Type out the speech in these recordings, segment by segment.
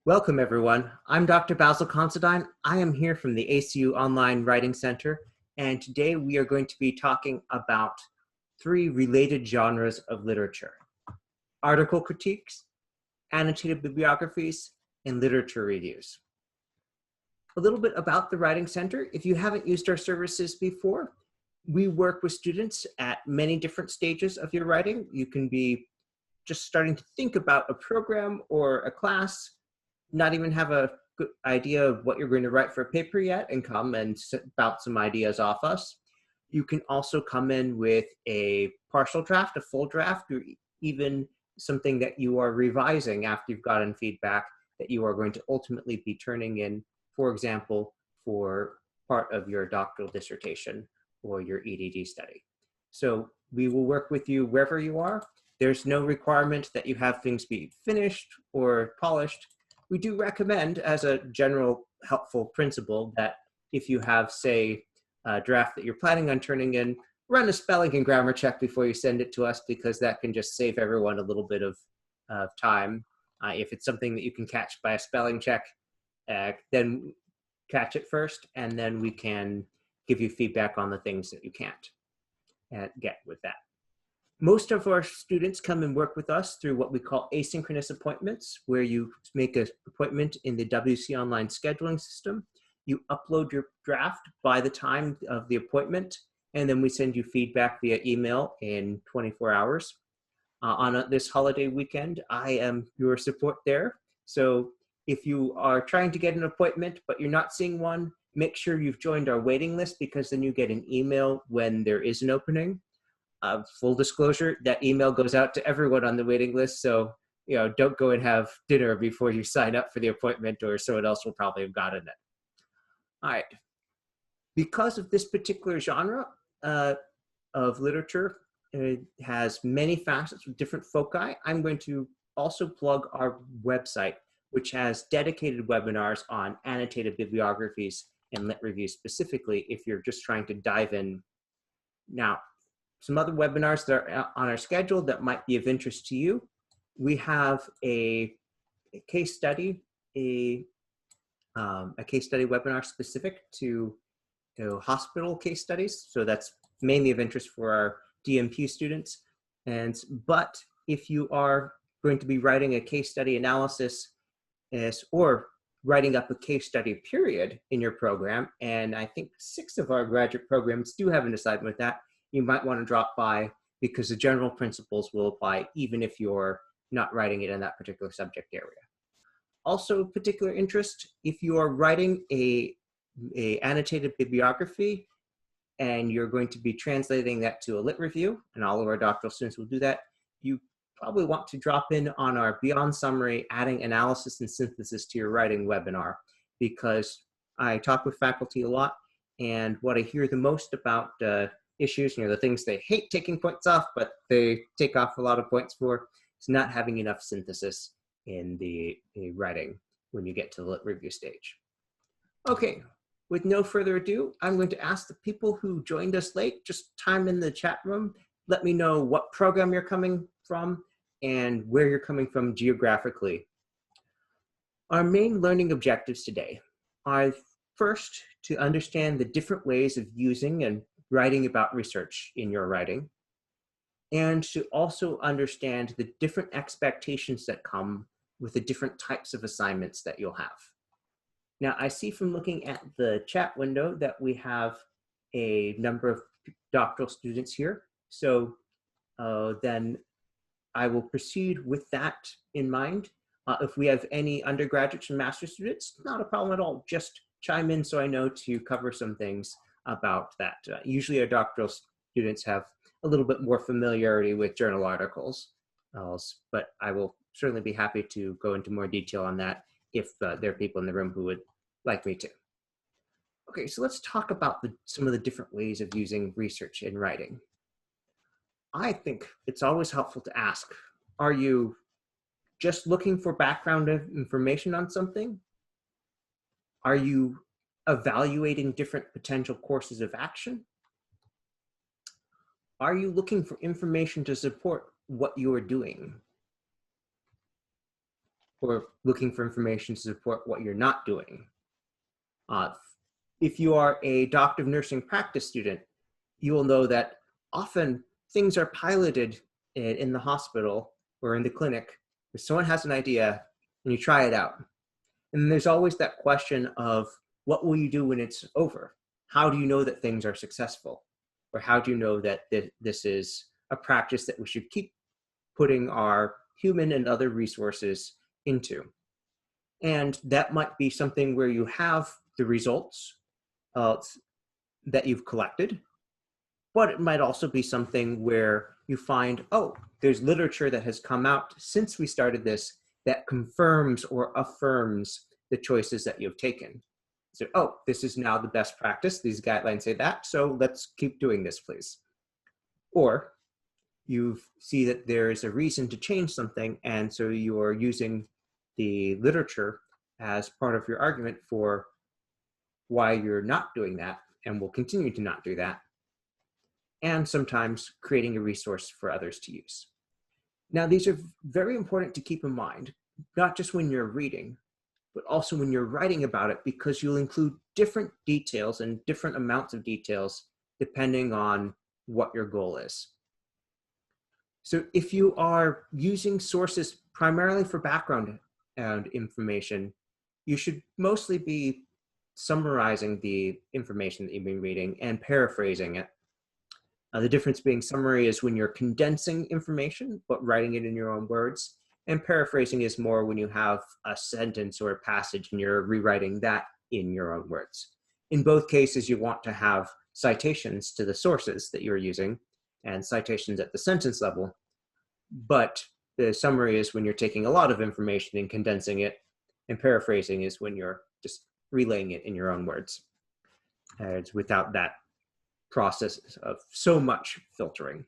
Welcome, everyone. I'm Dr. Basil Considine. I am here from the ACU Online Writing Center, and today we are going to be talking about three related genres of literature: article critiques, annotated bibliographies, and literature reviews. A little bit about the Writing Center. If you haven't used our services before, we work with students at many different stages of your writing. You can be just starting to think about a program or a class, not even have a good idea of what you're going to write for a paper yet, and come and bounce some ideas off us. You can also come in with a partial draft, a full draft, or even something that you are revising after you've gotten feedback that you are going to ultimately be turning in, for example, for part of your doctoral dissertation or your EDD study. So we will work with you wherever you are. There's no requirement that you have things be finished or polished. We do recommend, as a general helpful principle, that if you have, say, a draft that you're planning on turning in, run a spelling and grammar check before you send it to us, because that can just save everyone a little bit of time. If it's something that you can catch by a spelling check, then catch it first, and then we can give you feedback on the things that you can't get with that. Most of our students come and work with us through what we call asynchronous appointments, where you make an appointment in the WC Online scheduling system. You upload your draft by the time of the appointment, and then we send you feedback via email in 24 hours. On this holiday weekend, I am your support there. So if you are trying to get an appointment, but you're not seeing one, make sure you've joined our waiting list, because then you get an email when there is an opening. Full disclosure, that email goes out to everyone on the waiting list, so don't go and have dinner before you sign up for the appointment, or someone else will probably have gotten it. All right. Because of this particular genre of literature, it has many facets with different foci. I'm going to also plug our website, which has dedicated webinars on annotated bibliographies and lit reviews specifically, if you're just trying to dive in now. Some other webinars that are on our schedule that might be of interest to you. We have a case study, a case study webinar specific to hospital case studies. So that's mainly of interest for our DMP students. But if you are going to be writing a case study analysis or writing up a case study period in your program, and I think 6 of our graduate programs do have an assignment with that, you might want to drop by, because the general principles will apply even if you're not writing it in that particular subject area. Also, particular interest, if you are writing a annotated bibliography and you're going to be translating that to a lit review, and all of our doctoral students will do that, you probably want to drop in on our Beyond Summary Adding Analysis and Synthesis to Your Writing webinar, because I talk with faculty a lot, and what I hear the most about issues, the things they hate taking points off, but they take off a lot of points for, is not having enough synthesis in the writing when you get to the lit review stage. Okay, with no further ado, I'm going to ask the people who joined us late, just time in the chat room, let me know what program you're coming from and where you're coming from geographically. Our main learning objectives today are, first, to understand the different ways of using and writing about research in your writing, and to also understand the different expectations that come with the different types of assignments that you'll have. Now, I see from looking at the chat window that we have a number of doctoral students here. So then I will proceed with that in mind. If we have any undergraduates and master's students, not a problem at all. Just chime in so I know to cover some things about that. Usually our doctoral students have a little bit more familiarity with journal articles, but I will certainly be happy to go into more detail on that if there are people in the room who would like me to. Okay, so let's talk about some of the different ways of using research in writing. I think it's always helpful to ask, are you just looking for background information on something? Are you evaluating different potential courses of action? Are you looking for information to support what you are doing? or looking for information to support what you're not doing. If you are a doctor of nursing practice student, you will know that often things are piloted in the hospital or in the clinic where someone has an idea and you try it out. And there's always that question of what will you do when it's over? How do you know that things are successful? Or how do you know that this is a practice that we should keep putting our human and other resources into? And that might be something where you have the results that you've collected, but it might also be something where you find, oh, there's literature that has come out since we started this that confirms or affirms the choices that you've taken. So, oh, this is now the best practice. These guidelines say that, so let's keep doing this, please. Or you see that there is a reason to change something, and so you're using the literature as part of your argument for why you're not doing that and will continue to not do that, and sometimes creating a resource for others to use. Now, these are very important to keep in mind, not just when you're reading, but also when you're writing about it, because you'll include different details and different amounts of details depending on what your goal is. So if you are using sources primarily for background and information, you should mostly be summarizing the information that you've been reading and paraphrasing it. The difference being summary is when you're condensing information, but writing it in your own words. And paraphrasing is more when you have a sentence or a passage and you're rewriting that in your own words. In both cases, you want to have citations to the sources that you're using and citations at the sentence level. But the summary is when you're taking a lot of information and condensing it, and paraphrasing is when you're just relaying it in your own words. It's without that process of so much filtering.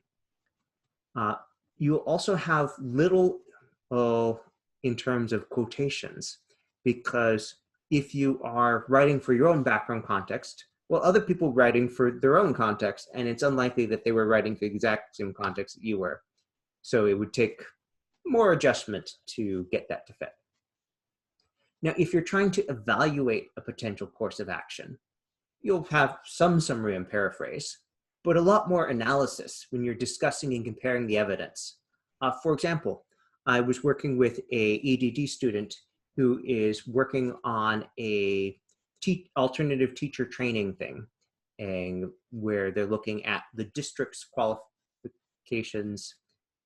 You'll also have little in terms of quotations, because if you are writing for your own background context, well, other people writing for their own context, and it's unlikely that they were writing for the exact same context that you were. So it would take more adjustment to get that to fit. Now, if you're trying to evaluate a potential course of action, you'll have some summary and paraphrase, but a lot more analysis when you're discussing and comparing the evidence. For example, I was working with a EDD student who is working on a alternative teacher training thing, and where they're looking at the district's qualifications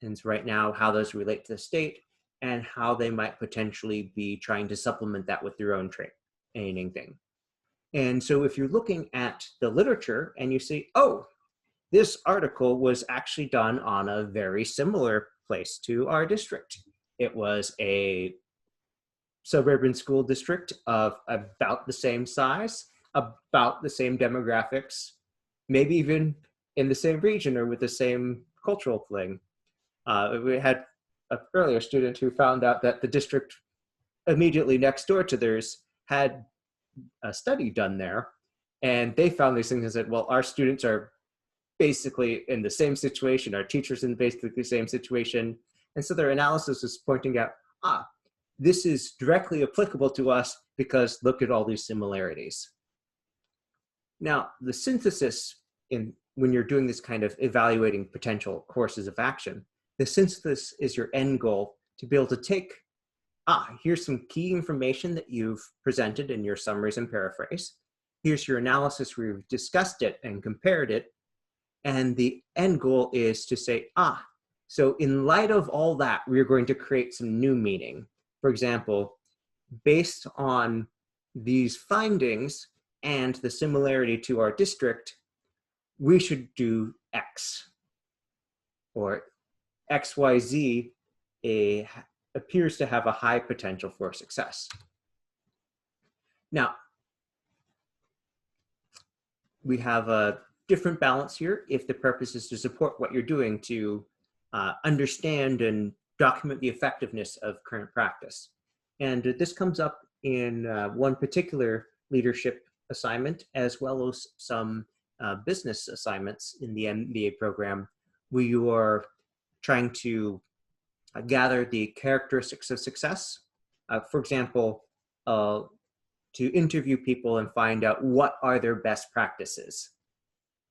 and right now how those relate to the state and how they might potentially be trying to supplement that with their own training thing. And so if you're looking at the literature and you see, oh, this article was actually done on a very similar place to our district. It was a suburban school district of about the same size, about the same demographics, maybe even in the same region or with the same cultural thing. We had an earlier student who found out that the district immediately next door to theirs had a study done there, and they found these things and said, well, our students are basically in the same situation, our teachers in basically the same situation. And so their analysis is pointing out, this is directly applicable to us because look at all these similarities. Now, the synthesis when you're doing this kind of evaluating potential courses of action, the synthesis is your end goal to be able to take, here's some key information that you've presented in your summaries and paraphrase. Here's your analysis where you've discussed it and compared it. And the end goal is to say, so in light of all that, we're going to create some new meaning. For example, based on these findings and the similarity to our district, we should do X, or XYZ appears to have a high potential for success. Now, we have a different balance here if the purpose is to support what you're doing to understand and document the effectiveness of current practice. And this comes up in one particular leadership assignment, as well as some business assignments in the MBA program, where you are trying to gather the characteristics of success For example, to interview people and find out what are their best practices.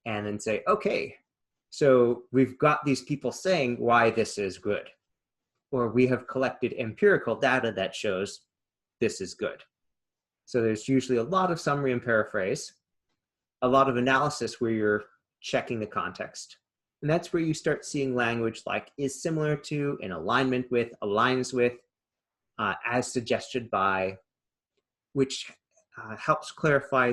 And then say, okay, so we've got these people saying why this is good. Or we have collected empirical data that shows this is good. So there's usually a lot of summary and paraphrase, a lot of analysis where you're checking the context. And that's where you start seeing language like is similar to, in alignment with, aligns with, as suggested by, which helps clarify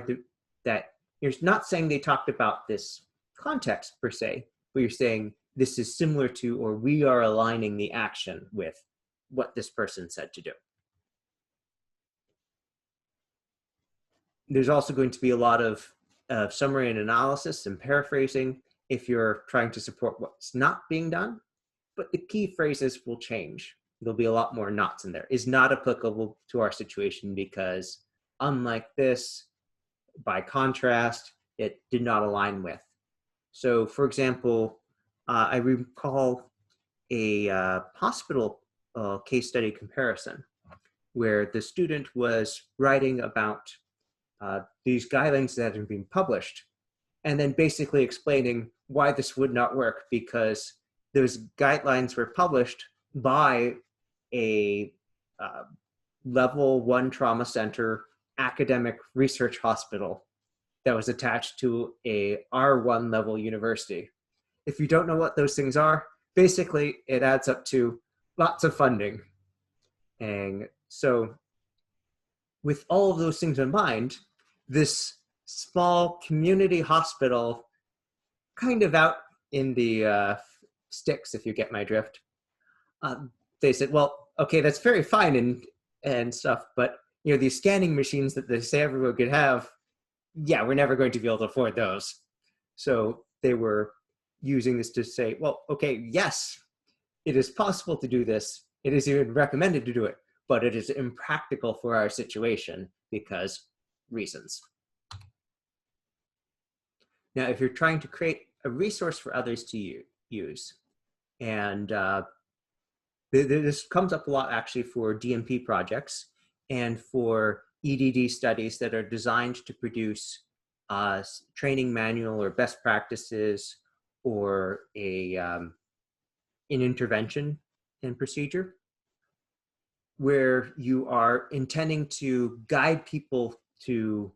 that you're not saying they talked about this context per se, but you're saying this is similar to, or we are aligning the action with what this person said to do. There's also going to be a lot of summary and analysis and paraphrasing if you're trying to support what's not being done, but the key phrases will change. There'll be a lot more nots in there. Is not applicable to our situation because unlike this, by contrast, it did not align with. So for example, I recall a hospital case study comparison where the student was writing about these guidelines that had been published and then basically explaining why this would not work because those guidelines were published by a level 1 trauma center academic research hospital that was attached to a R1 level university. If you don't know what those things are, basically it adds up to lots of funding. And so with all of those things in mind, this small community hospital kind of out in the sticks, if you get my drift, they said, well, okay, that's very fine and stuff, but you know, these scanning machines that they say everyone could have, yeah, we're never going to be able to afford those. So they were using this to say, well, okay, yes, it is possible to do this. It is even recommended to do it, but it is impractical for our situation because reasons. Now, if you're trying to create a resource for others to use, and this comes up a lot actually for DMP projects and for EDD studies that are designed to produce training manual or best practices or an intervention and procedure where you are intending to guide people to,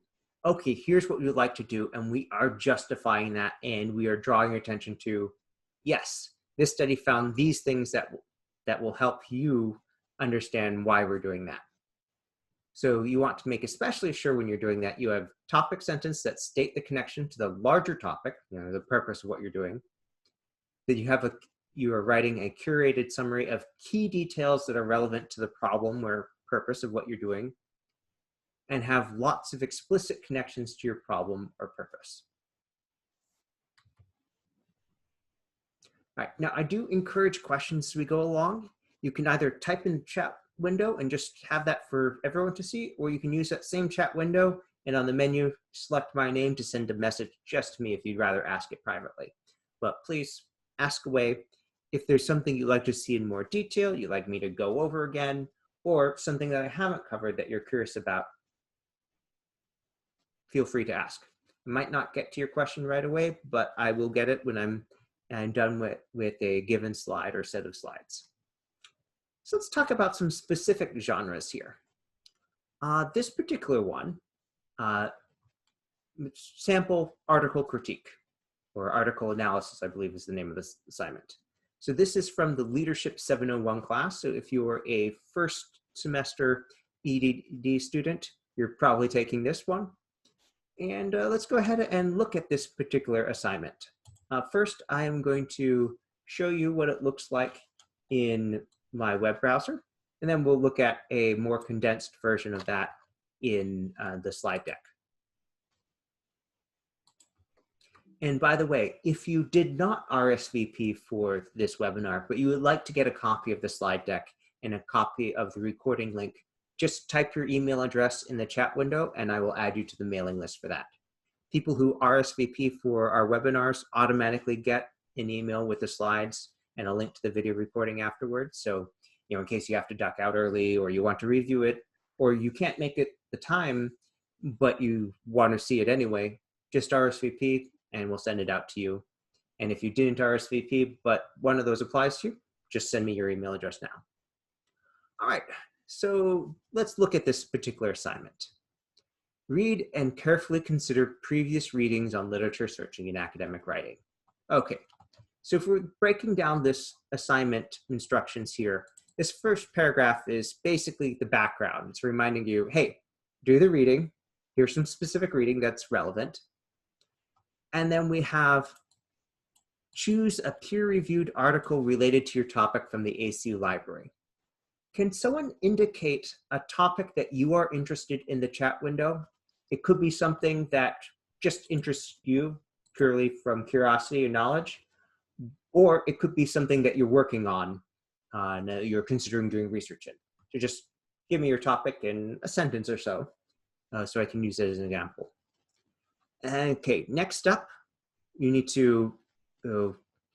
okay, here's what we would like to do, and we are justifying that, and we are drawing your attention to, yes, this study found these things that will help you understand why we're doing that. So you want to make especially sure when you're doing that, you have topic sentences that state the connection to the larger topic, you know, the purpose of what you're doing, that you are writing a curated summary of key details that are relevant to the problem or purpose of what you're doing, and have lots of explicit connections to your problem or purpose. All right, now I do encourage questions as we go along. You can either type in the chat window and just have that for everyone to see, or you can use that same chat window and on the menu, select my name to send a message just to me if you'd rather ask it privately. But please ask away. If there's something you'd like to see in more detail, you'd like me to go over again, or something that I haven't covered that you're curious about, feel free to ask. I might not get to your question right away, but I will get it when I'm done with a given slide or set of slides. So let's talk about some specific genres here. This particular one, sample article critique, or article analysis, I believe is the name of this assignment. So this is from the Leadership 701 class. So if you're a first semester EDD student, you're probably taking this one. And let's go ahead and look at this particular assignment. First, I am going to show you what it looks like in my web browser, and then we'll look at a more condensed version of that in the slide deck. And by the way, if you did not RSVP for this webinar, but you would like to get a copy of the slide deck and a copy of the recording link, just type your email address in the chat window and I will add you to the mailing list for that. People who RSVP for our webinars automatically get an email with the slides and a link to the video recording afterwards. So in case you have to duck out early or you want to review it, or you can't make it the time, but you want to see it anyway, just RSVP and we'll send it out to you. And if you didn't RSVP, but one of those applies to you, just send me your email address now. All right, so let's look at this particular assignment. Read and carefully consider previous readings on literature searching in academic writing. Okay, so if we're breaking down this assignment instructions here, this first paragraph is basically the background. It's reminding you, hey, do the reading. Here's some specific reading that's relevant. And then we have choose a peer-reviewed article related to your topic from the ACU library. Can someone indicate a topic that you are interested in the chat window? It could be something that just interests you purely from curiosity and knowledge, or it could be something that you're working on and you're considering doing research in. So just give me your topic in a sentence or so, so I can use it as an example. Okay, next up, you need to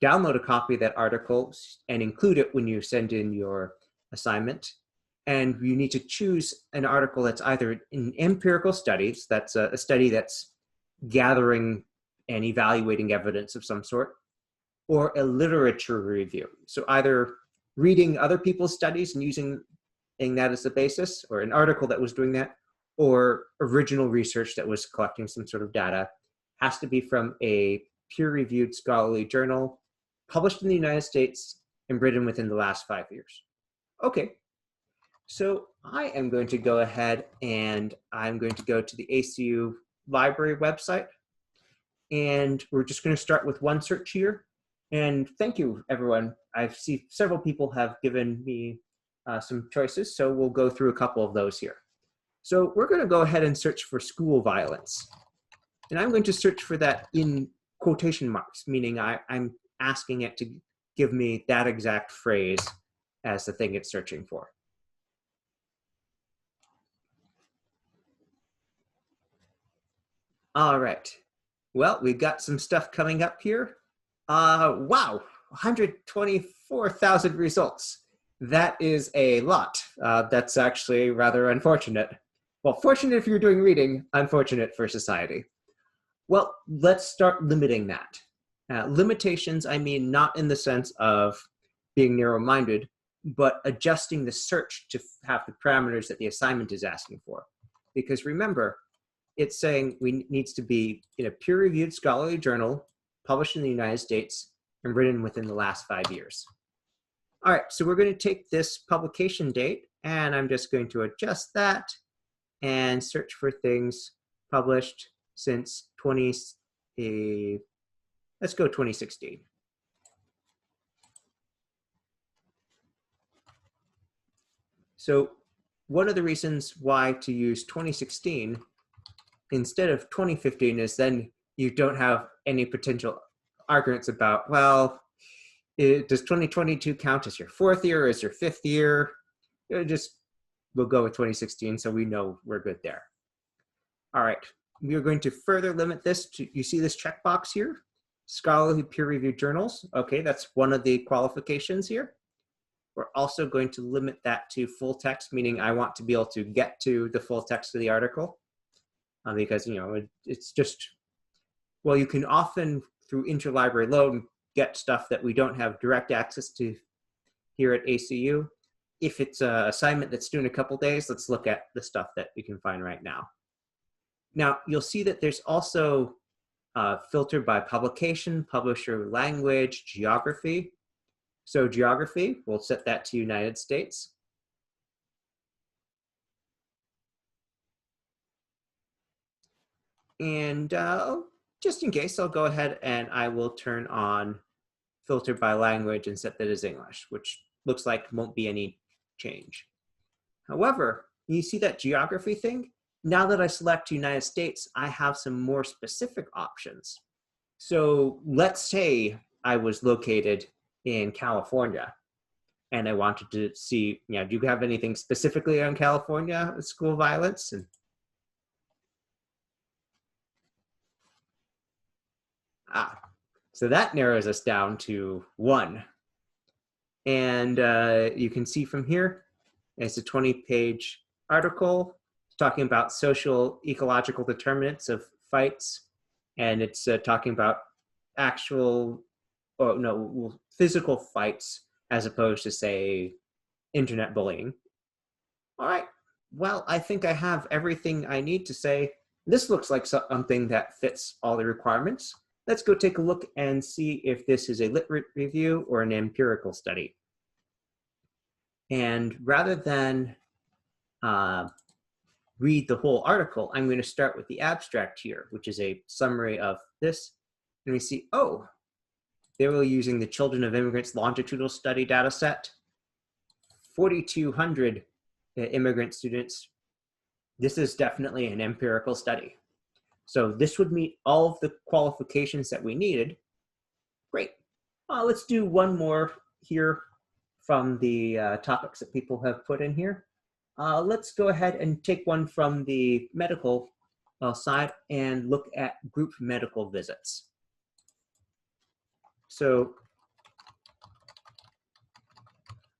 download a copy of that article and include it when you send in your assignment. And you need to choose an article that's either in Empirical Studies, that's a study that's gathering and evaluating evidence of some sort, or a literature review. So either reading other people's studies and using that as the basis, or an article that was doing that, or original research that was collecting some sort of data. Has to be from a peer-reviewed scholarly journal, published in the United States and written within the last 5 years. Okay, so I am going to go ahead and I'm going to go to the ACU library website, and we're just going to start with one search here. And thank you, everyone. I see several people have given me some choices, so we'll go through a couple of those here. So we're going to go ahead and search for school violence. And I'm going to search for that in quotation marks, meaning I'm asking it to give me that exact phrase as the thing it's searching for. All right. Well, we've got some stuff coming up here. Wow, 124,000 results. That is a lot. That's actually rather unfortunate. Well, fortunate if you're doing reading, unfortunate for society. Well, let's start limiting that. Limitations, I mean, not in the sense of being narrow-minded, but adjusting the search to have the parameters that the assignment is asking for. Because remember, it's saying we needs to be in a peer-reviewed scholarly journal, published in the United States, and written within the last 5 years. All right, so we're going to take this publication date, and I'm just going to adjust that and search for things published since let's go 2016. So one of the reasons why to use 2016 instead of 2015 is then you don't have any potential arguments about, well, does 2022 count as your 4th year or as your 5th year? We'll go with 2016 so we know we're good there. All right, we are going to further limit this to, you see this checkbox here? Scholarly peer-reviewed journals. Okay, that's one of the qualifications here. We're also going to limit that to full text, meaning I want to be able to get to the full text of the article. Because, it's just, well, you can often, through interlibrary loan, get stuff that we don't have direct access to here at ACU. If it's an assignment that's due in a couple days, let's look at the stuff that we can find right now. Now, you'll see that there's also filtered by publication, publisher, language, geography. So geography, we'll set that to United States. And just in case, I'll go ahead and I will turn on filter by language and set that as English, which looks like won't be any change. However, you see that geography thing? Now that I select United States, I have some more specific options. So let's say I was located in California and I wanted to see, do you have anything specifically on California school violence? So that narrows us down to 1. And you can see from here, it's a 20-page article talking about social ecological determinants of fights. And it's talking about actual, or no, physical fights as opposed to, say, internet bullying. All right, well, I think I have everything I need to say. This looks like something that fits all the requirements. Let's go take a look and see if this is a lit review or an empirical study. And rather than read the whole article, I'm going to start with the abstract here, which is a summary of this. And we see, oh, they were using the Children of Immigrants longitudinal study data set, 4,200 immigrant students. This is definitely an empirical study. So this would meet all of the qualifications that we needed. Great. Let's do one more here from the topics that people have put in here. Let's go ahead and take one from the medical side and look at group medical visits. So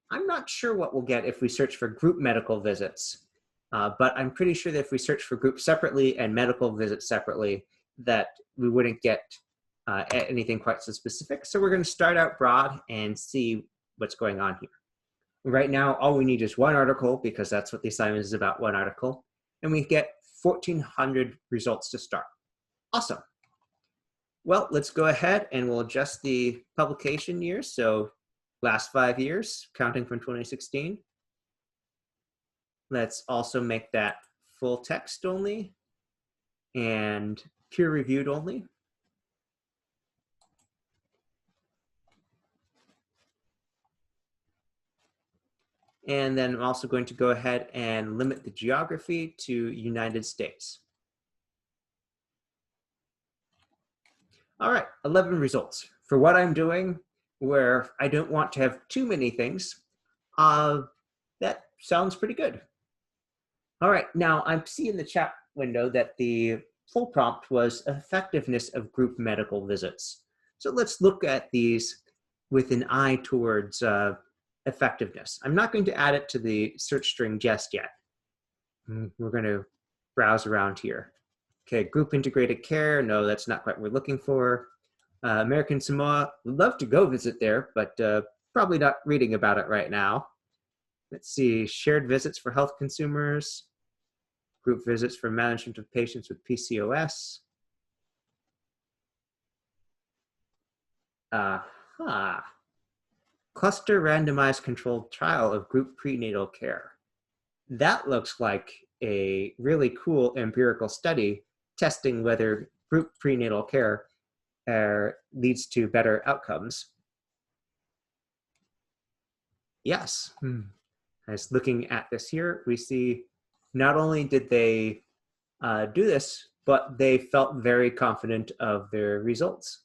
I'm not sure what we'll get if we search for group medical visits, but I'm pretty sure that if we search for group separately and medical visits separately, that we wouldn't get anything quite so specific. So we're going to start out broad and see what's going on here. Right now, all we need is one article because that's what the assignment is about, one article. And we get 1,400 results to start. Awesome. Well, let's go ahead and we'll adjust the publication years. So last 5 years, counting from 2016. Let's also make that full text only and peer reviewed only. And then I'm also going to go ahead and limit the geography to United States. All right, 11 results. For what I'm doing, where I don't want to have too many things, that sounds pretty good. All right, now I see in the chat window that the full prompt was effectiveness of group medical visits. So let's look at these with an eye towards effectiveness. I'm not going to add it to the search string just yet. We're going to browse around here. Okay, group integrated care. No, that's not quite what we're looking for. American Samoa, would love to go visit there, but probably not reading about it right now. Let's see, shared visits for health consumers, group visits for management of patients with PCOS. Cluster randomized controlled trial of group prenatal care. That looks like a really cool empirical study testing whether group prenatal care leads to better outcomes. Yes. As looking at this here, we see not only did they do this, but they felt very confident of their results.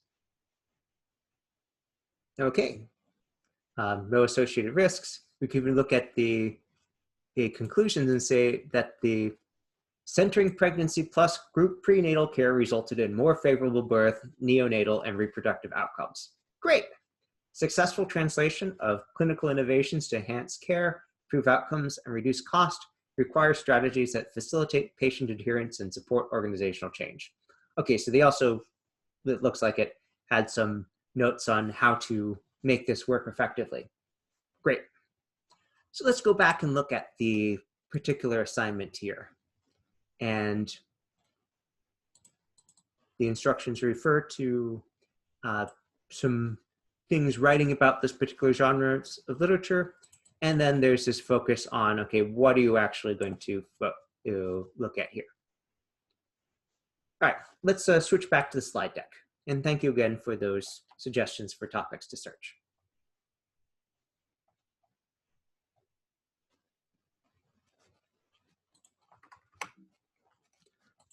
Okay. No associated risks. We can even look at the conclusions and say that the centering pregnancy plus group prenatal care resulted in more favorable birth, neonatal, and reproductive outcomes. Great. Successful translation of clinical innovations to enhance care, improve outcomes, and reduce cost requires strategies that facilitate patient adherence and support organizational change. Okay, so they also, it looks like it had some notes on how to make this work effectively. Great. So let's go back and look at the particular assignment here. And the instructions refer to some things writing about this particular genre of literature. And then there's this focus on, okay, what are you actually going to look at here? All right, let's switch back to the slide deck. And thank you again for those suggestions for topics to search.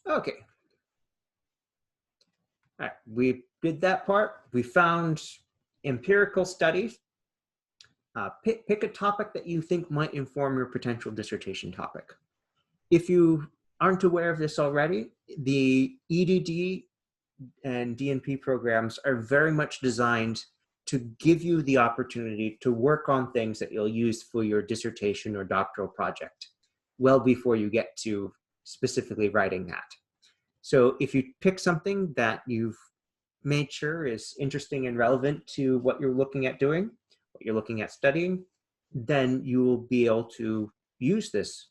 Okay. All right, we did that part. We found empirical studies. Pick a topic that you think might inform your potential dissertation topic. If you aren't aware of this already, the EDD and DNP programs are very much designed to give you the opportunity to work on things that you'll use for your dissertation or doctoral project well before you get to specifically writing that. So if you pick something that you've made sure is interesting and relevant to what you're looking at doing, what you're looking at studying, then you will be able to use this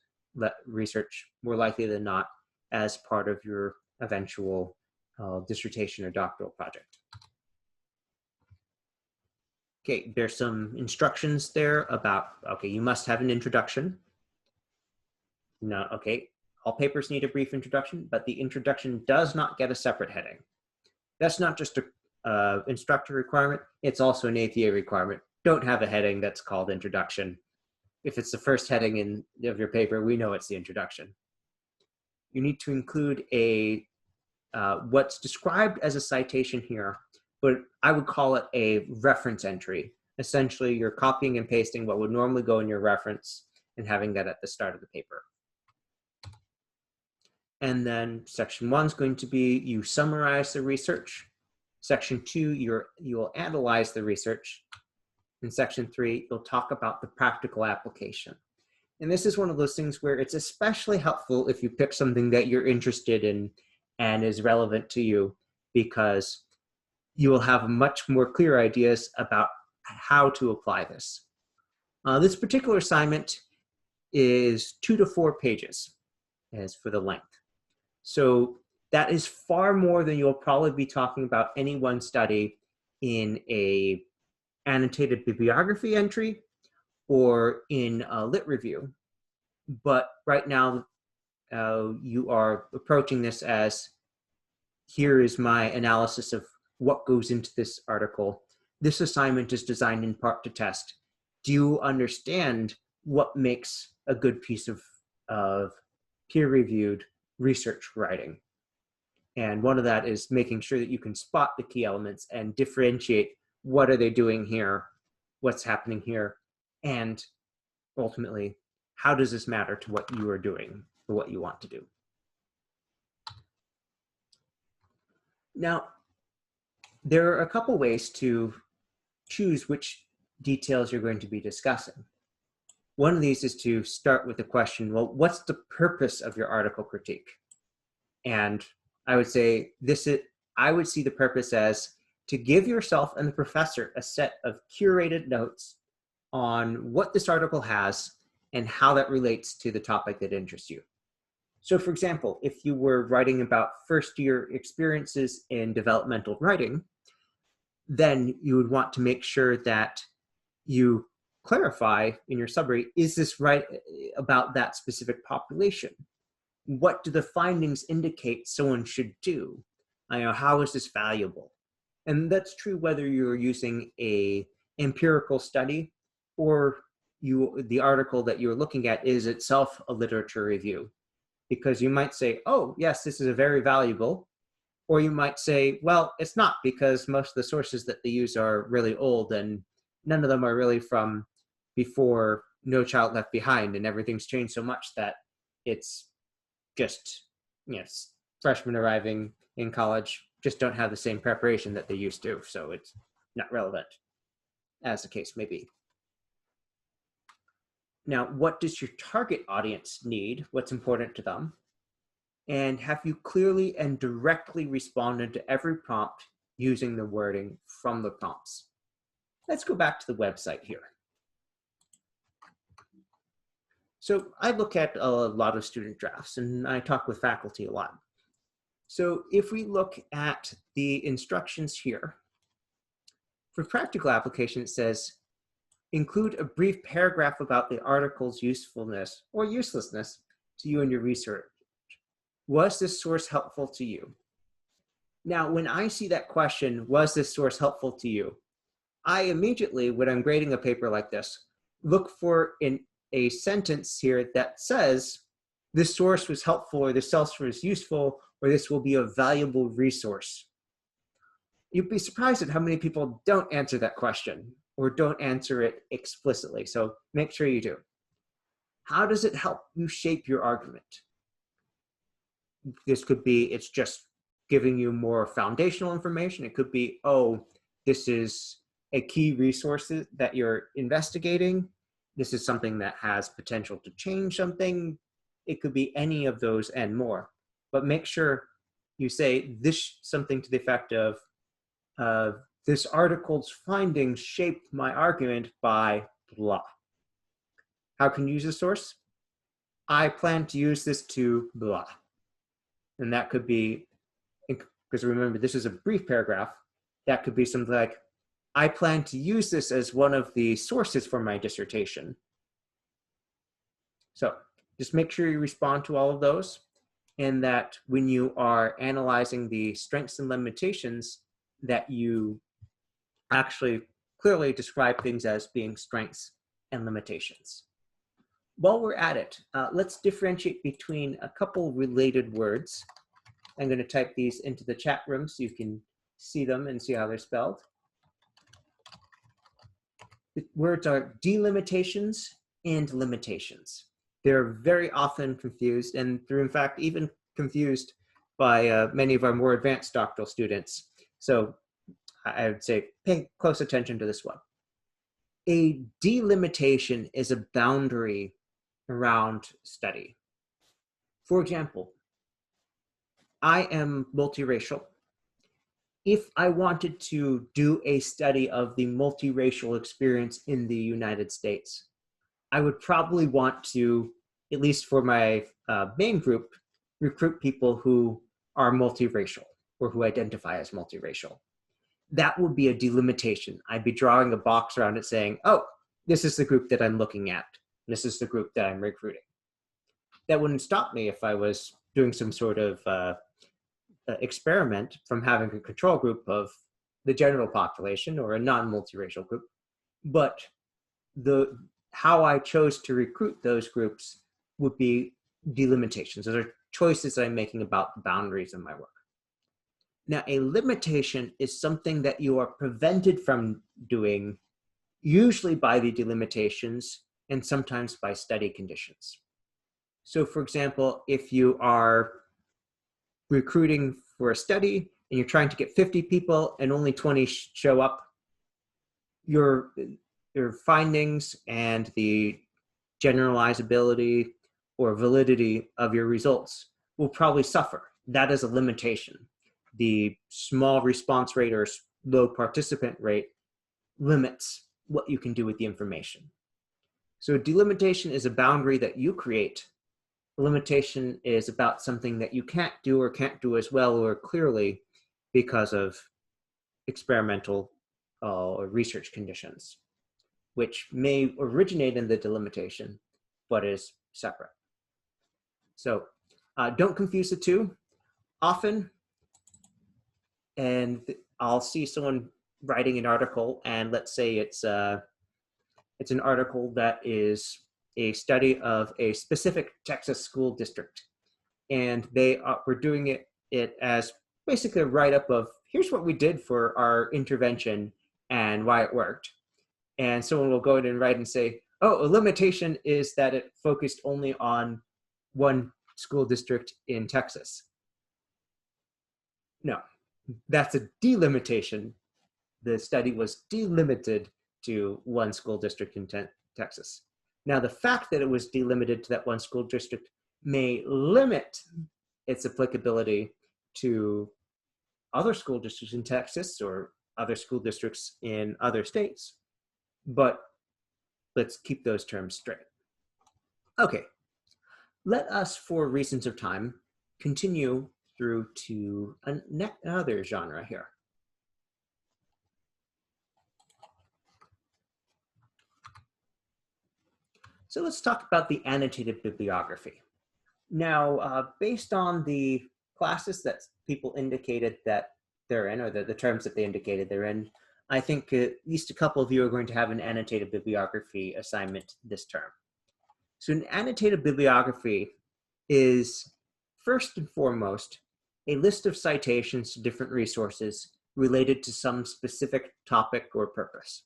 research more likely than not as part of your eventual dissertation or doctoral project. Okay, there's some instructions there about, okay, you must have an introduction. No, okay, all papers need a brief introduction, but the introduction does not get a separate heading. That's not just a instructor requirement, it's also an APA requirement. Don't have a heading that's called introduction. If it's the first heading of your paper, we know it's the introduction. You need to include what's described as a citation here, but I would call it a reference entry. Essentially, you're copying and pasting what would normally go in your reference and having that at the start of the paper. And then section 1 is going to be you summarize the research. Section 2, you will analyze the research. In section 3, you'll talk about the practical application. And this is one of those things where it's especially helpful if you pick something that you're interested in and is relevant to you, because you will have much more clear ideas about how to apply this. This particular assignment is 2 to 4 pages as for the length. So that is far more than you'll probably be talking about any one study in a annotated bibliography entry or in a lit review. But right now, you are approaching this as, here is my analysis of what goes into this article. This assignment is designed in part to test, do you understand what makes a good piece of peer-reviewed research writing? And one of that is making sure that you can spot the key elements and differentiate what are they doing here, what's happening here, and ultimately, how does this matter to what you are doing or what you want to do? Now, there are a couple ways to choose which details you're going to be discussing. One of these is to start with the question, well, what's the purpose of your article critique? And I would say I would see the purpose as to give yourself and the professor a set of curated notes on what this article has and how that relates to the topic that interests you. So for example, if you were writing about first-year experiences in developmental writing, then you would want to make sure that you clarify in your summary, is this right about that specific population? What do the findings indicate someone should do? How is this valuable? And that's true whether you're using an empirical study or the article that you're looking at is itself a literature review. Because you might say, oh, yes, this is very valuable. Or you might say, well, it's not, because most of the sources that they use are really old and none of them are really from before No Child Left Behind, and everything's changed so much that it's just, freshmen arriving in college just don't have the same preparation that they used to, so it's not relevant, as the case may be. Now, what does your target audience need? What's important to them? And have you clearly and directly responded to every prompt using the wording from the prompts? Let's go back to the website here. So I look at a lot of student drafts and I talk with faculty a lot. So if we look at the instructions here, for practical application, it says, include a brief paragraph about the article's usefulness or uselessness to you and your research. Was this source helpful to you? Now, when I see that question, was this source helpful to you? I immediately, when I'm grading a paper like this, look for a sentence here that says, this source was helpful, or this source was useful, or this will be a valuable resource. You'd be surprised at how many people don't answer that question or don't answer it explicitly. So make sure you do. How does it help you shape your argument? This could be, it's just giving you more foundational information. It could be, oh, this is a key resource that you're investigating. This is something that has potential to change something. It could be any of those and more. But make sure you say this, something to the effect of, this article's findings shaped my argument by blah. How can you use a source? I plan to use this to blah. And that could be, because remember, this is a brief paragraph, that could be something like, I plan to use this as one of the sources for my dissertation. So just make sure you respond to all of those, and that when you are analyzing the strengths and limitations, that you actually clearly describe things as being strengths and limitations. While we're at it, let's differentiate between a couple related words. I'm going to type these into the chat room so you can see them and see how they're spelled. The words are delimitations and limitations. They're very often confused, and they're in fact even confused by many of our more advanced doctoral students. So I would say pay close attention to this one. A delimitation is a boundary around study. For example, I am multiracial. If I wanted to do a study of the multiracial experience in the United States, I would probably want to, at least for my main group, recruit people who are multiracial or who identify as multiracial. That would be a delimitation. I'd be drawing a box around it saying, oh, this is the group that I'm looking at. This is the group that I'm recruiting. That wouldn't stop me if I was doing some sort of experiment from having a control group of the general population or a non-multiracial group. But how I chose to recruit those groups would be delimitations. Those are choices I'm making about the boundaries of my work. Now, a limitation is something that you are prevented from doing, usually by the delimitations and sometimes by study conditions. So for example, if you are recruiting for a study and you're trying to get 50 people and only 20 show up, your findings and the generalizability or validity of your results will probably suffer. That is a limitation. The small response rate or low participant rate limits what you can do with the information. So a delimitation is a boundary that you create. A limitation is about something that you can't do or can't do as well or clearly because of experimental or research conditions, which may originate in the delimitation, but is separate. So don't confuse the two. Often, and I'll see someone writing an article, and let's say it's an article that is a study of a specific Texas school district. And they were doing it as basically a write-up of, here's what we did for our intervention and why it worked. And someone will go in and write and say, oh, a limitation is that it focused only on one school district in Texas. No, that's a delimitation. The study was delimited to one school district in Texas. Now, the fact that it was delimited to that one school district may limit its applicability to other school districts in Texas or other school districts in other states, but let's keep those terms straight. Okay, let us, for reasons of time, continue through to another genre here. So let's talk about the annotated bibliography. Now, based on the classes that people indicated that they're in, or the terms that they indicated they're in, I think at least a couple of you are going to have an annotated bibliography assignment this term. So an annotated bibliography is, first and foremost, a list of citations to different resources related to some specific topic or purpose.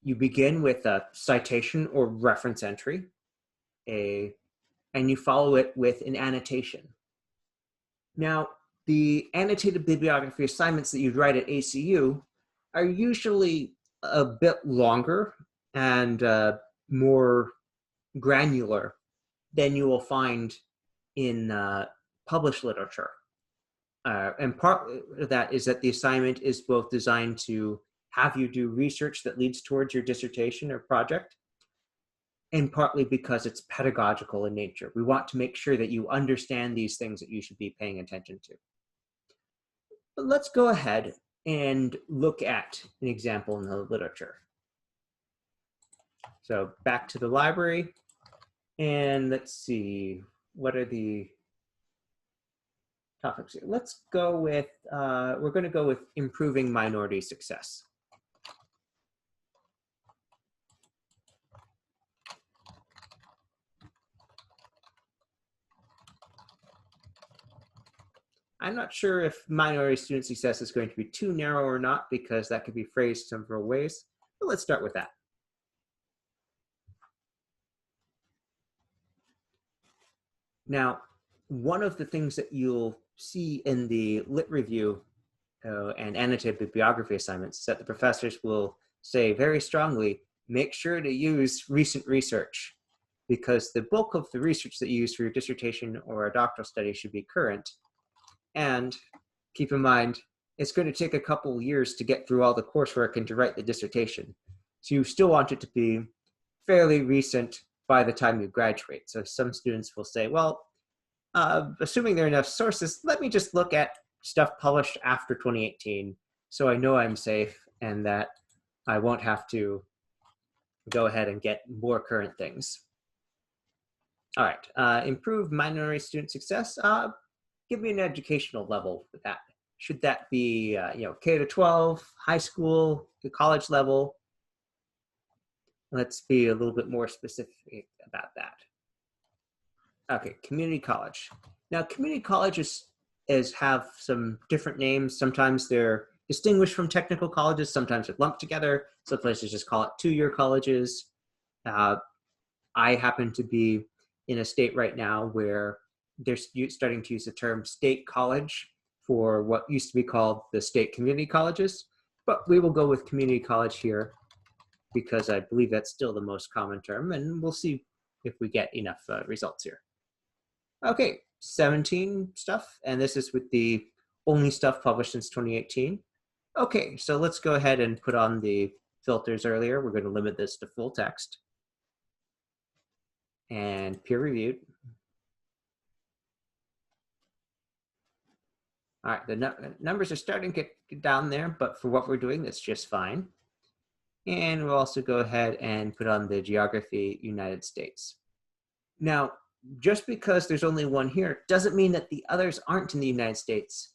You begin with a citation or reference entry, and you follow it with an annotation. Now, the annotated bibliography assignments that you'd write at ACU are usually a bit longer and more granular than you will find in published literature. And part of that is that the assignment is both designed to have you do research that leads towards your dissertation or project, and partly because it's pedagogical in nature. We want to make sure that you understand these things that you should be paying attention to. But let's go ahead and look at an example in the literature. So back to the library, and let's see, what are the topics here? Let's go with, we're going to go with improving minority success. I'm not sure if minority student success is going to be too narrow or not, because that could be phrased several ways, but let's start with that. Now, one of the things that you'll see in the lit review and annotated bibliography assignments is that the professors will say very strongly, make sure to use recent research, because the bulk of the research that you use for your dissertation or a doctoral study should be current. And keep in mind, it's going to take a couple years to get through all the coursework and to write the dissertation. So you still want it to be fairly recent by the time you graduate. So some students will say, well, assuming there are enough sources, let me just look at stuff published after 2018 so I know I'm safe and that I won't have to go ahead and get more current things. All right, improve minority student success. Give me an educational level for that. Should that be K to 12, high school, the college level? Let's be a little bit more specific about that. Okay, community college. Now, community colleges have some different names. Sometimes they're distinguished from technical colleges. Sometimes they're lumped together. Some places just call it two-year colleges. I happen to be in a state right now where they're starting to use the term state college for what used to be called the state community colleges, but we will go with community college here because I believe that's still the most common term, and we'll see if we get enough results here. Okay, 17 stuff, and this is with the only stuff published since 2018. Okay, so let's go ahead and put on the filters earlier. We're going to limit this to full text and peer reviewed. All right, the numbers are starting to get down there, but for what we're doing, that's just fine. And we'll also go ahead and put on the geography United States. Now, just because there's only one here doesn't mean that the others aren't in the United States.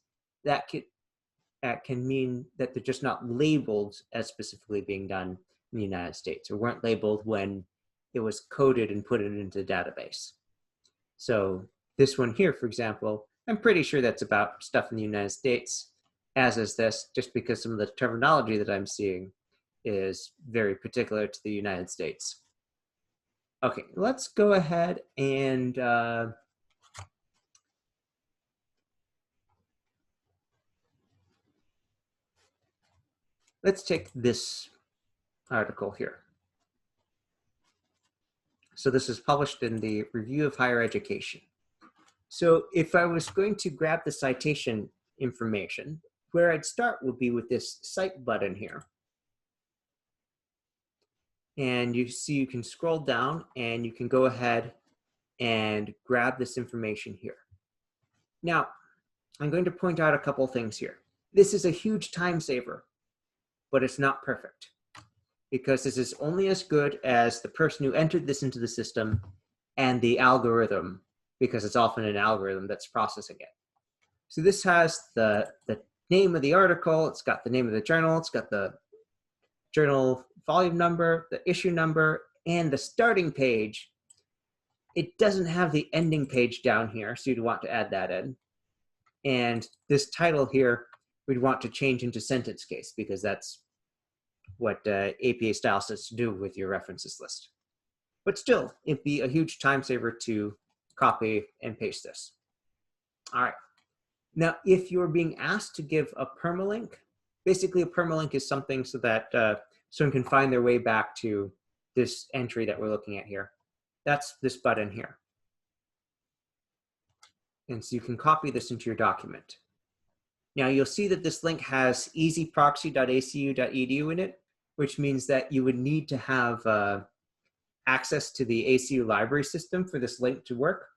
That can mean that they're just not labeled as specifically being done in the United States, or weren't labeled when it was coded and put it into the database. So this one here, for example, I'm pretty sure that's about stuff in the United States, as is this, just because some of the terminology that I'm seeing is very particular to the United States. Okay, let's go ahead and let's take this article here. So this is published in the Review of Higher Education. So if I was going to grab the citation information, where I'd start would be with this cite button here. And you see you can scroll down and you can go ahead and grab this information here. Now, I'm going to point out a couple things here. This is a huge time saver, but it's not perfect, because this is only as good as the person who entered this into the system and the algorithm, because it's often an algorithm that's processing it. So this has the name of the article, it's got the name of the journal, it's got the journal volume number, the issue number, and the starting page. It doesn't have the ending page down here, so you'd want to add that in. And this title here, we'd want to change into sentence case, because that's what APA style says to do with your references list. But still, it'd be a huge time saver to copy and paste this. All right. Now, if you're being asked to give a permalink, Basically, a permalink is something so that someone can find their way back to this entry that we're looking at here. That's this button here. And so you can copy this into your document. Now you'll see that this link has easyproxy.acu.edu in it, which means that you would need to have access to the ACU library system for this link to work.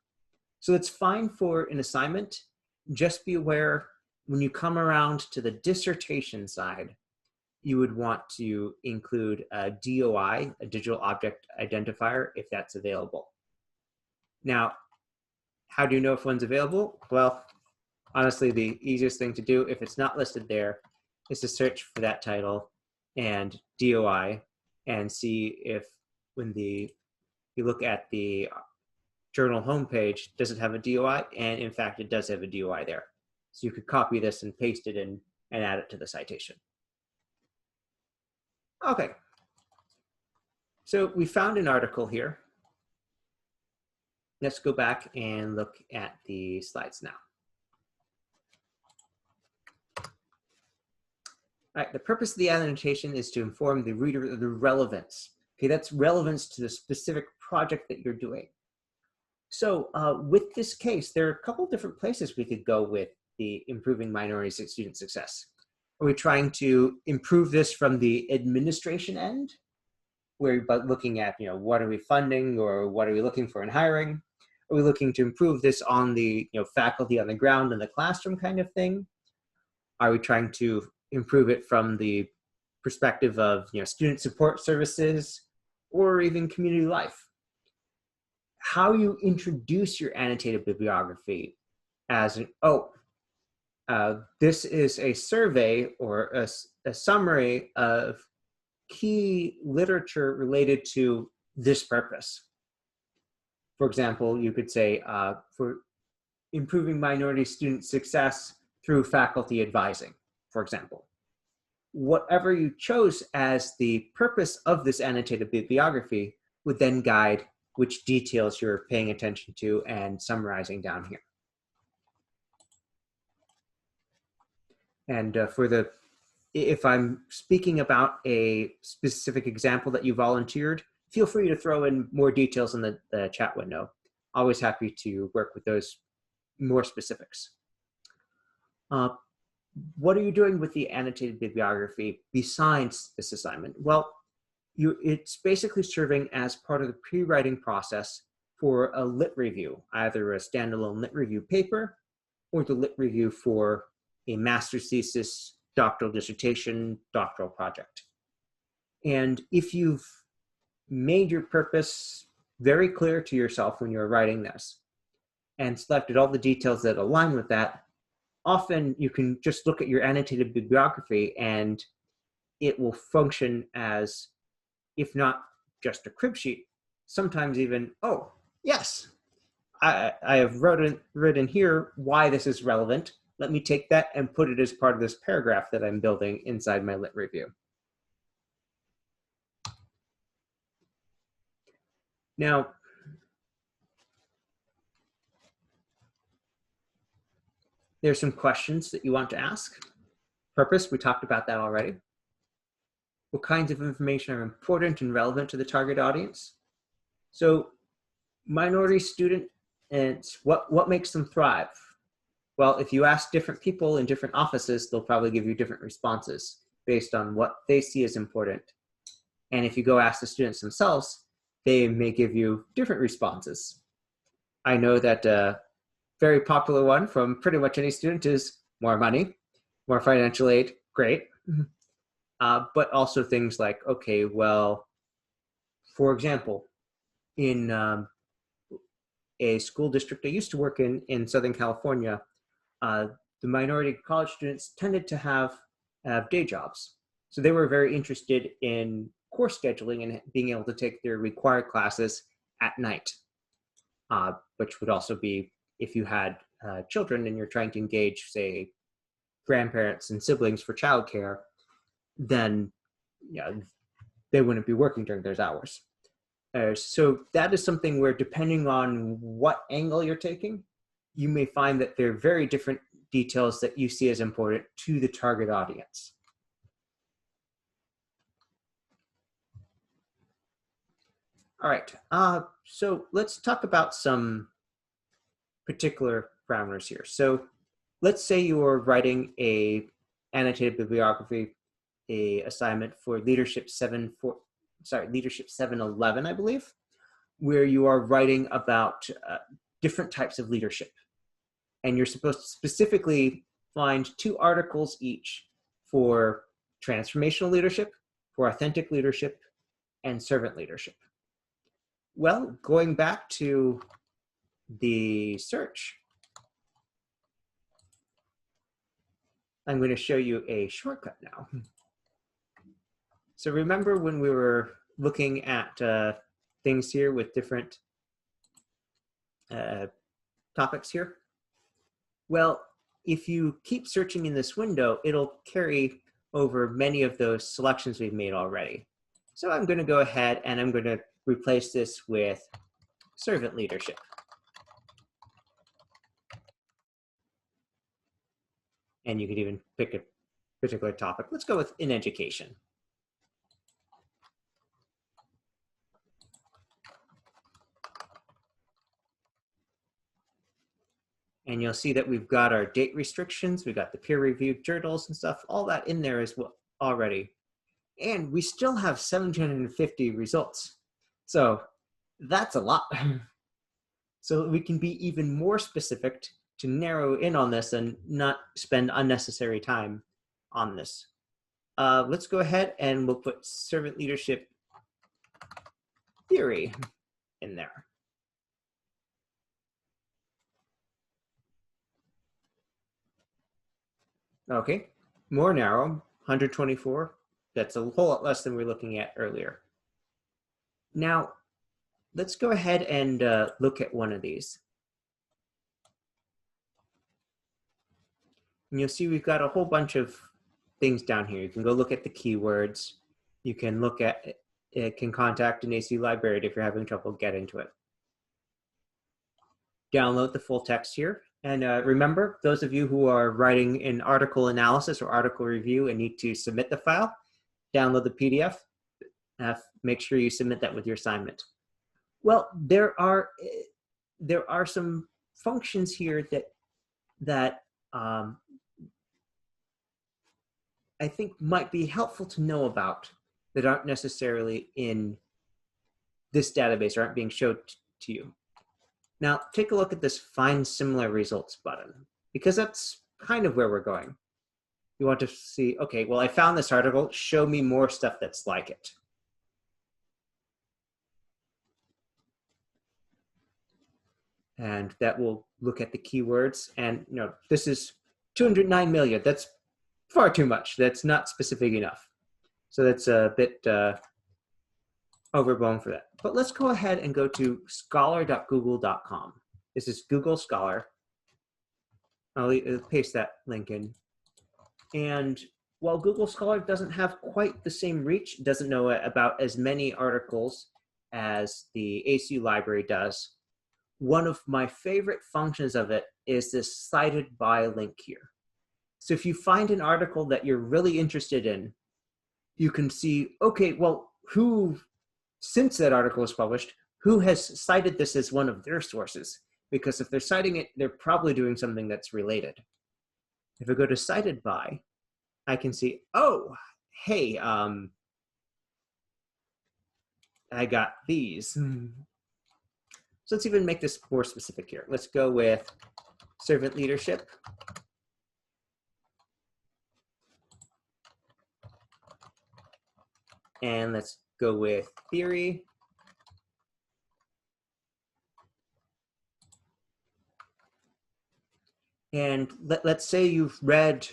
So it's fine for an assignment. Just be aware when you come around to the dissertation side, you would want to include a DOI, a digital object identifier, if that's available. Now, how do you know if one's available? Well, honestly, the easiest thing to do, if it's not listed there, is to search for that title and DOI and see if when you look at the journal homepage, does it have a DOI? And in fact, it does have a DOI there. So you could copy this and paste it in and add it to the citation. Okay. So we found an article here. Let's go back and look at the slides now. All right, the purpose of the annotation is to inform the reader of the relevance. Okay, that's relevance to the specific project that you're doing. So with this case, there are a couple different places we could go with the improving minority student success. Are we trying to improve this from the administration end, where we're looking at, what are we funding or what are we looking for in hiring? Are we looking to improve this on the faculty on the ground in the classroom kind of thing? Are we trying to improve it from the perspective of student support services or even community life? How you introduce your annotated bibliography as this is a survey or a summary of key literature related to this purpose. For example, you could say for improving minority student success through faculty advising, for example. Whatever you chose as the purpose of this annotated bibliography would then guide which details you're paying attention to and summarizing down here. And if I'm speaking about a specific example that you volunteered, feel free to throw in more details in the chat window. Always happy to work with those more specifics. What are you doing with the annotated bibliography besides this assignment? Well, it's basically serving as part of the pre-writing process for a lit review, either a standalone lit review paper or the lit review for a master's thesis, doctoral dissertation, doctoral project. And if you've made your purpose very clear to yourself when you're writing this and selected all the details that align with that, often you can just look at your annotated bibliography and it will function as, if not just a crib sheet, sometimes even, oh, yes, I have written here why this is relevant. Let me take that and put it as part of this paragraph that I'm building inside my lit review. Now, there's some questions that you want to ask. Purpose, we talked about that already. What kinds of information are important and relevant to the target audience? So minority student, and what makes them thrive? Well, if you ask different people in different offices, they'll probably give you different responses based on what they see as important. And if you go ask the students themselves, they may give you different responses. I know that a very popular one from pretty much any student is more money, more financial aid, great. But also things like, okay, well, for example, in a school district I used to work in Southern California, the minority college students tended to have day jobs. So they were very interested in course scheduling and being able to take their required classes at night, which would also be if you had children and you're trying to engage, say, grandparents and siblings for childcare, then they wouldn't be working during those hours. So that is something where, depending on what angle you're taking, you may find that there are very different details that you see as important to the target audience. All right, so let's talk about some particular parameters here. So let's say you are writing a annotated bibliography, a assignment for leadership 711, I believe, where you are writing about different types of leadership. And you're supposed to specifically find 2 articles each for transformational leadership, for authentic leadership, and servant leadership. Well, going back to the search, I'm going to show you a shortcut now. So remember when we were looking at things here with different topics here? Well, if you keep searching in this window, it'll carry over many of those selections we've made already. So I'm going to go ahead and I'm going to replace this with servant leadership. And you could even pick a particular topic. Let's go with in education. And you'll see that we've got our date restrictions, we've got the peer-reviewed journals and stuff, all that in there as well already. And we still have 750 results. So that's a lot. So we can be even more specific to narrow in on this and not spend unnecessary time on this. Let's go ahead and we'll put servant leadership theory in there. Okay, more narrow, 124. That's a whole lot less than we were looking at earlier. Now, let's go ahead and look at one of these. And you'll see we've got a whole bunch of things down here. You can go look at the keywords. You can look at it, can contact an ACU librarian if you're having trouble getting to it. Download the full text here. And remember, those of you who are writing an article analysis or article review and need to submit the file, download the PDF. Make sure you submit that with your assignment. Well, there are some functions here that I think might be helpful to know about that aren't necessarily in this database or aren't being showed to you. Now, take a look at this Find Similar Results button, because that's kind of where we're going. You want to see, okay, well, I found this article, show me more stuff that's like it. And that will look at the keywords. And you know, this is 209 million. That's far too much. That's not specific enough. So that's a bit overblown for that. But let's go ahead and go to scholar.google.com. This is Google Scholar. I'll paste that link in. And while Google Scholar doesn't have quite the same reach, doesn't know about as many articles as the ACU library does, one of my favorite functions of it is this cited by link here. So if you find an article that you're really interested in, you can see, okay, well, since that article was published, who has cited this as one of their sources? Because if they're citing it, they're probably doing something that's related. If I go to cited by, I can see, oh, hey, I got these. So let's even make this more specific here. Let's go with servant leadership. And let's go with theory. And let's say you've read,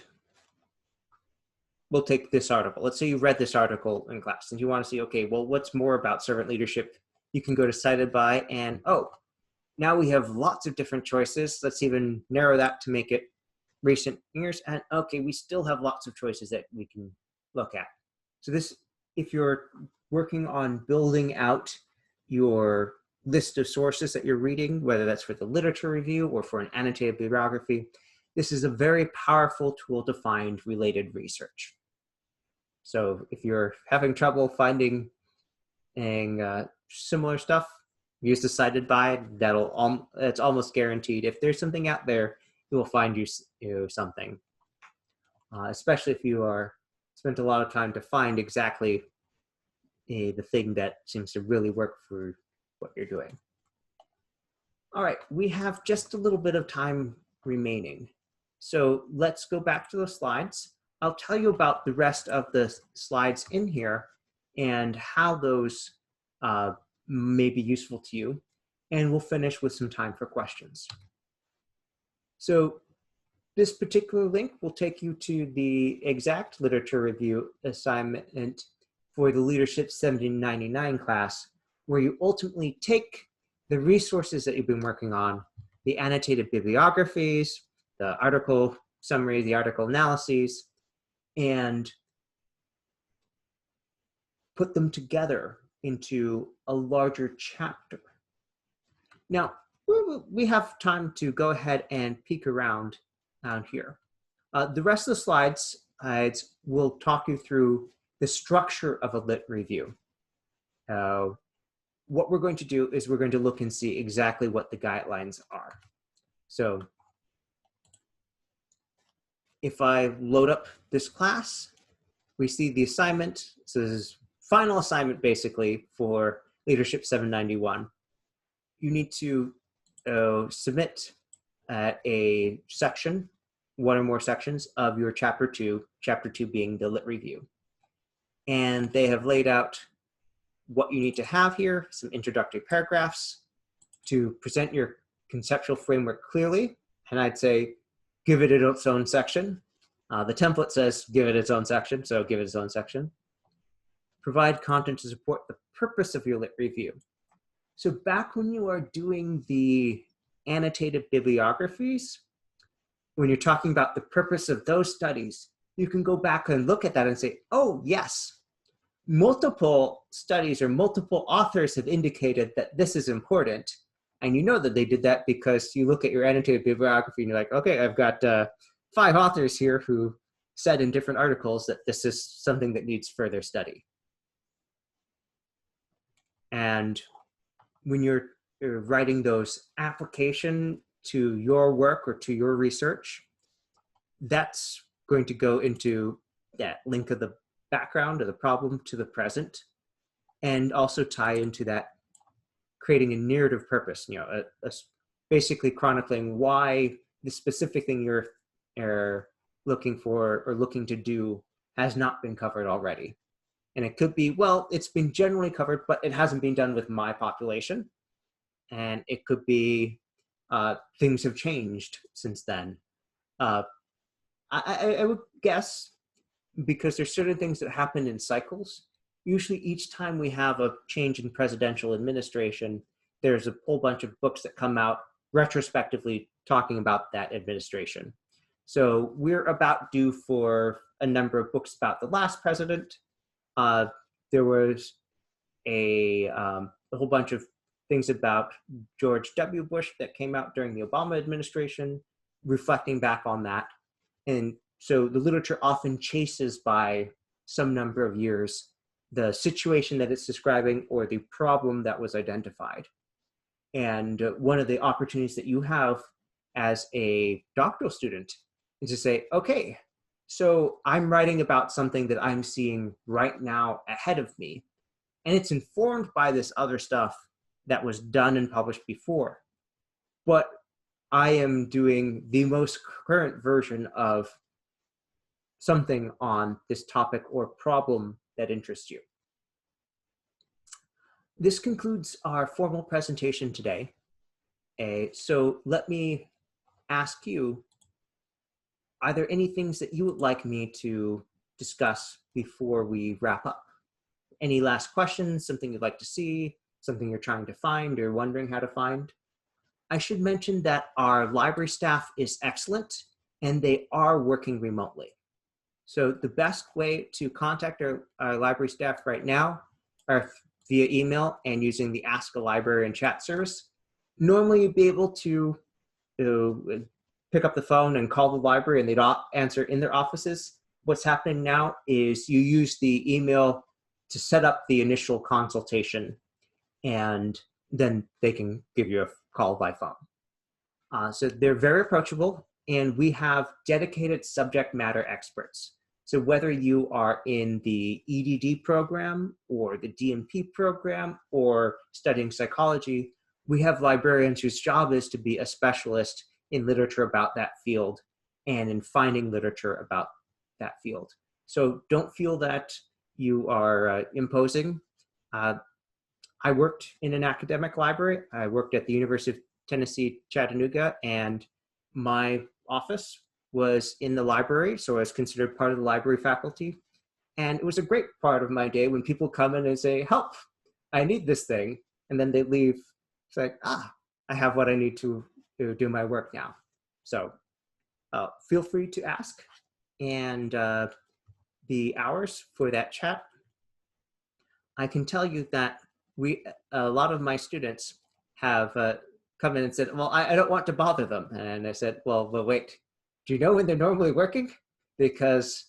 we'll take this article. Let's say you read this article in class and you want to see, okay, well, what's more about servant leadership? You can go to cited by and, oh, now we have lots of different choices. Let's even narrow that to make it recent years. And okay, we still have lots of choices that we can look at. So this, if you're working on building out your list of sources that you're reading, whether that's for the literature review or for an annotated bibliography, this is a very powerful tool to find related research. So if you're having trouble finding similar stuff, use the cited by. It's almost guaranteed. If there's something out there, you will find you something. Especially if you are spent a lot of time to find exactly the thing that seems to really work for what you're doing. All right, we have just a little bit of time remaining. So let's go back to the slides. I'll tell you about the rest of the slides in here and how those may be useful to you. And we'll finish with some time for questions. So this particular link will take you to the exact literature review assignment for the Leadership 1799 class, where you ultimately take the resources that you've been working on, the annotated bibliographies, the article summary, the article analyses, and put them together into a larger chapter. Now, we have time to go ahead and peek around down here. The rest of the slides will talk you through the structure of a lit review. What we're going to do is we're going to look and see exactly what the guidelines are. So if I load up this class, we see the assignment. So this is final assignment basically for Leadership 791. You need to submit a section, one or more sections of your chapter 2 being the lit review. And they have laid out what you need to have here, some introductory paragraphs to present your conceptual framework clearly. And I'd say, give it its own section. The template says, give it its own section, so give it its own section. Provide content to support the purpose of your lit review. So back when you are doing the annotated bibliographies, when you're talking about the purpose of those studies, you can go back and look at that and say, oh yes, multiple studies or multiple authors have indicated that this is important. And you know that they did that because you look at your annotated bibliography and you're like, okay, I've got 5 authors here who said in different articles that this is something that needs further study. And when you're writing those application to your work or to your research, that's going to go into that link of the background or the problem to the present, and also tie into that creating a narrative purpose, basically chronicling why the specific thing you're looking for or looking to do has not been covered already. And it could be, well, it's been generally covered, but it hasn't been done with my population. And it could be things have changed since then. I would guess, because there's certain things that happen in cycles, usually each time we have a change in presidential administration, there's a whole bunch of books that come out retrospectively talking about that administration. So we're about due for a number of books about the last president. There was a whole bunch of things about George W. Bush that came out during the Obama administration, reflecting back on that. And so the literature often chases by some number of years the situation that it's describing or the problem that was identified. And one of the opportunities that you have as a doctoral student is to say, okay, so I'm writing about something that I'm seeing right now ahead of me, and it's informed by this other stuff that was done and published before. But I am doing the most current version of something on this topic or problem that interests you. This concludes our formal presentation today. So let me ask you, are there any things that you would like me to discuss before we wrap up? Any last questions, something you'd like to see, something you're trying to find or wondering how to find? I should mention that our library staff is excellent and they are working remotely. So the best way to contact our library staff right now are via email and using the Ask a Librarian chat service. Normally you'd be able to pick up the phone and call the library and they'd answer in their offices. What's happening now is you use the email to set up the initial consultation. and then they can give you a call by phone. So they're very approachable, and we have dedicated subject matter experts. So whether you are in the EDD program or the DMP program or studying psychology, we have librarians whose job is to be a specialist in literature about that field and in finding literature about that field. So don't feel that you are imposing. I worked in an academic library. I worked at the University of Tennessee, Chattanooga, and my office was in the library, so I was considered part of the library faculty. And it was a great part of my day when people come in and say, help, I need this thing. And then they leave. It's like, I have what I need to do my work now. So feel free to ask. And the hours for that chat, I can tell you that a lot of my students have come in and said, well, I don't want to bother them. And I said, well, wait, do you know when they're normally working? Because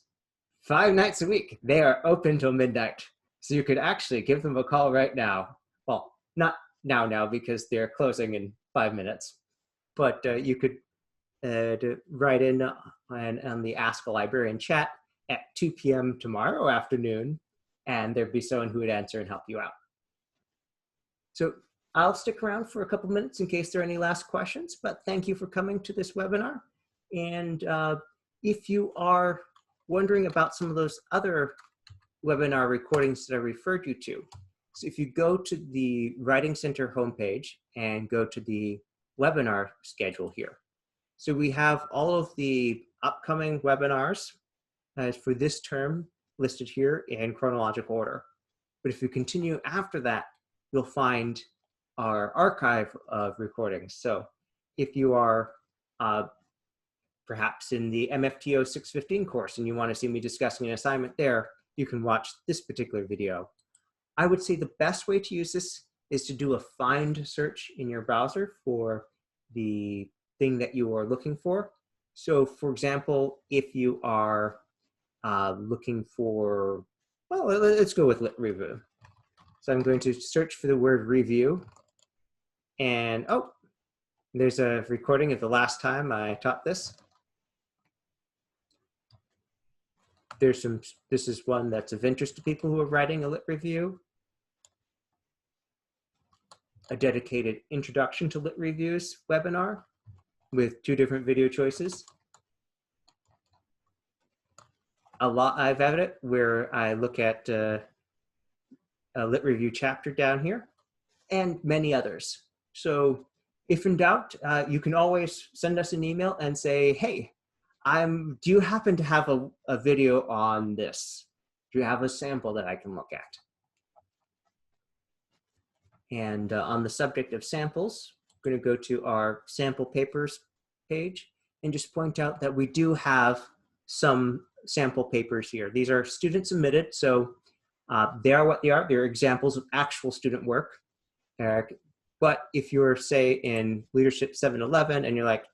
5 nights a week, they are open till midnight. So you could actually give them a call right now. Well, not now because they're closing in 5 minutes, but you could write in on the Ask a Librarian chat at 2 p.m. tomorrow afternoon, and there'd be someone who would answer and help you out. So I'll stick around for a couple minutes in case there are any last questions, but thank you for coming to this webinar. And if you are wondering about some of those other webinar recordings that I referred you to, so if you go to the Writing Center homepage and go to the webinar schedule here. So we have all of the upcoming webinars for this term listed here in chronological order. But if you continue after that, you'll find our archive of recordings. So if you are perhaps in the MFTO 615 course and you want to see me discussing an assignment there, you can watch this particular video. I would say the best way to use this is to do a find search in your browser for the thing that you are looking for. So for example, if you are looking for, well, let's go with lit review. So I'm going to search for the word review, and oh, there's a recording of the last time I taught this. This is one that's of interest to people who are writing a lit review. A dedicated introduction to lit reviews webinar with 2 different video choices. A live edit where I look at a lit review chapter down here, and many others. So if in doubt, you can always send us an email and say, hey, do you happen to have a video on this? Do you have a sample that I can look at? And on the subject of samples, I'm going to go to our sample papers page and just point out that we do have some sample papers here. These are student submitted, so they are what they are. They're examples of actual student work. But if you're, say, in Leadership 711 and you're like,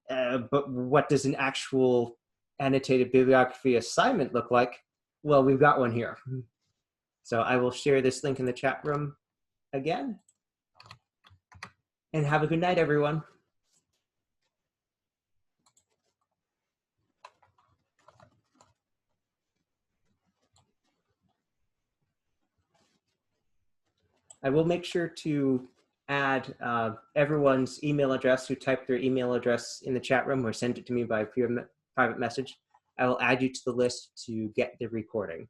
but what does an actual annotated bibliography assignment look like? Well, we've got one here. So I will share this link in the chat room again. And have a good night, everyone. I will make sure to add everyone's email address who typed their email address in the chat room or send it to me by private message. I will add you to the list to get the recording.